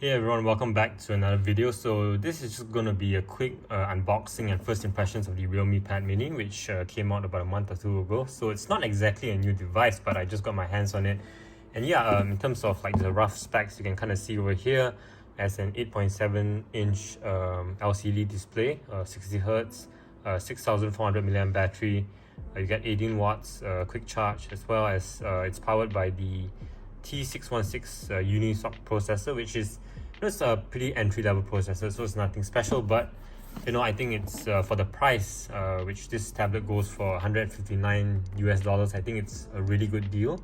Hey everyone, welcome back to another video. So this is just going to be a quick unboxing and first impressions of the Realme Pad Mini, which came out about a month or two ago. So it's not exactly a new device, but I just got my hands on it. And yeah, in terms of like the rough specs, you can kind of see over here as an 8.7-inch LCD display, 60 Hz, 6400 milliamp battery. You get 18 watts quick charge, as well as it's powered by the T616 Unisoc processor, which is it's a pretty entry-level processor, so it's nothing special. But I think it's for the price, which this tablet goes for 159 US dollars. I think it's a really good deal.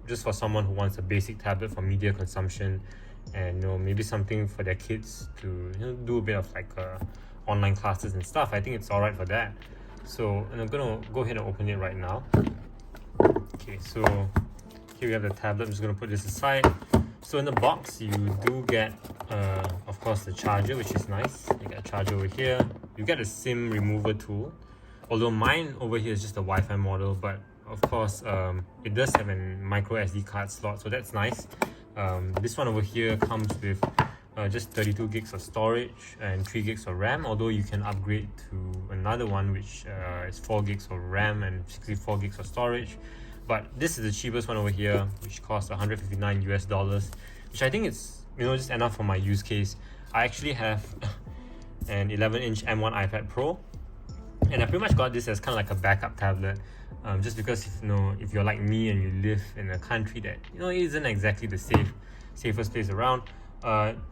Just for someone who wants a basic tablet for media consumption, and maybe something for their kids to do a bit of like online classes and stuff. I think it's alright for that. So, and I'm gonna go ahead and open it right now. Okay, so here we have the tablet. I'm just gonna put this aside. So in the box, you do get, of course, the charger, which is nice. You get a charger over here. You get a SIM remover tool. Although mine over here is just a Wi-Fi model, but of course, it does have a micro SD card slot, so that's nice. This one over here comes with just 32 gigs of storage and 3 gigs of RAM, although you can upgrade to another one which is 4 gigs of RAM and 64 gigs of storage. But this is the cheapest one over here, which costs 159 US dollars, which I think is just enough for my use case. I actually have an 11-inch M1 iPad Pro, and I pretty much got this as kind of like a backup tablet, just because if you're like me and you live in a country that isn't exactly the safest place around,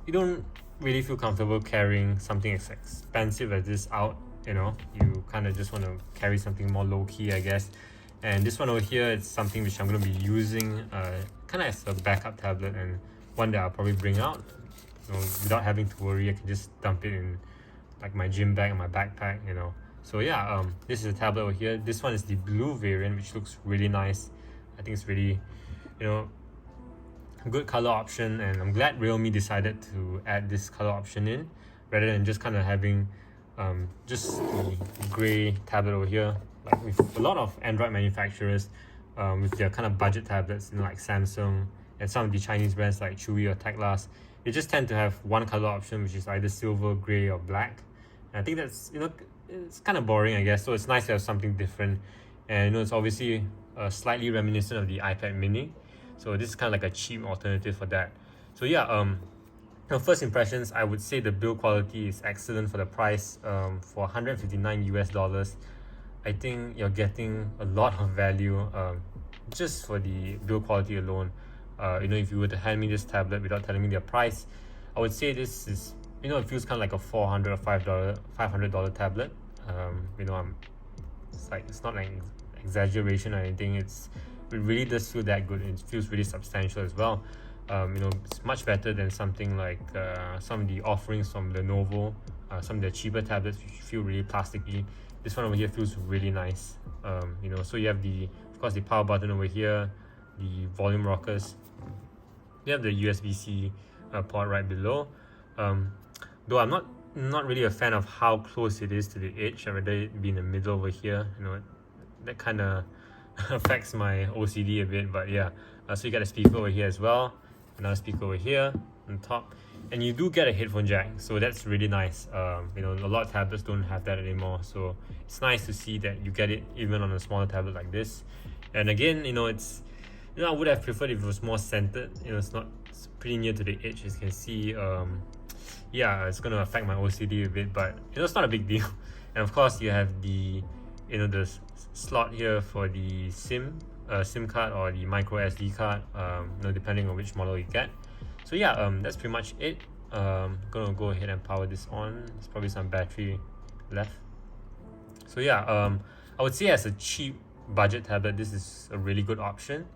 you don't really feel comfortable carrying something as expensive as this out. You kind of just want to carry something more low-key, I guess. And this one over here, it's something which I'm going to be using kind of as a backup tablet, and one that I'll probably bring out without having to worry. I can just dump it in like my gym bag and my backpack. So yeah, this is a tablet over here. This one is the blue variant, which looks really nice. I think it's really good color option, and I'm glad Realme decided to add this color option in rather than just kind of having just the gray tablet over here. Like with a lot of Android manufacturers, with their kind of budget tablets, like Samsung and some of the Chinese brands like Chewy or Teclas, they just tend to have one color option, which is either silver, gray, or black. And I think that's it's kind of boring, I guess. So it's nice to have something different, and it's obviously slightly reminiscent of the iPad Mini. So this is kind of like a cheap alternative for that. So yeah, first impressions, I would say the build quality is excellent for the price. For 159 US dollars. I think you're getting a lot of value just for the build quality alone. If you were to hand me this tablet without telling me their price, I would say this is, it feels kind of like a $400 or $500 tablet. It's not like exaggeration or anything. It really does feel that good. It feels really substantial as well. It's much better than something like some of the offerings from Lenovo, some of the cheaper tablets which feel really plasticky. This one over here feels really nice. So you have of course the power button over here, the volume rockers. You have the USB-C port right below. Though I'm not really a fan of how close it is to the edge. I'd rather it be in the middle over here. That kind of affects my OCD a bit. But yeah, so you got a speaker over here as well, another speaker over here on top. And you do get a headphone jack, so that's really nice. A lot of tablets don't have that anymore, so it's nice to see that you get it even on a smaller tablet like this. And again, it's I would have preferred if it was more centered. It's pretty near to the edge, as you can see. Yeah, it's gonna affect my OCD a bit, but it's not a big deal. And of course, you have the the slot here for the SIM card or the micro SD card, depending on which model you get. So yeah, that's pretty much it. Gonna go ahead and power this on. There's probably some battery left. So yeah, I would say as a cheap budget tablet, this is a really good option.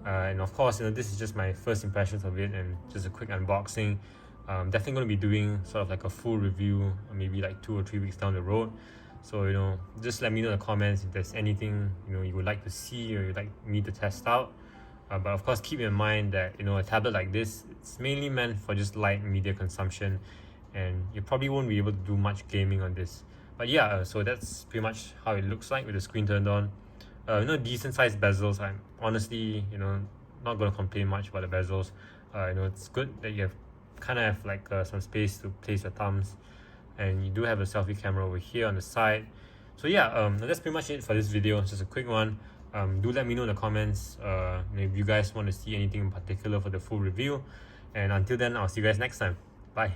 And of course, this is just my first impressions of it and just a quick unboxing. Definitely going to be doing sort of like a full review, maybe like 2 or 3 weeks down the road. So just let me know in the comments if there's anything you would like to see or you'd like me to test out. But of course, keep in mind that a tablet like this, it's mainly meant for just light media consumption, and you probably won't be able to do much gaming on this. But yeah, so that's pretty much how it looks like with the screen turned on. Decent sized bezels. I'm honestly not going to complain much about the bezels. It's good that you have kind of have like some space to place your thumbs, and you do have a selfie camera over here on the side. So yeah, that's pretty much it for this video. It's just a quick one. Do let me know in the comments if you guys want to see anything in particular for the full review, and until then, I'll see you guys next time. Bye.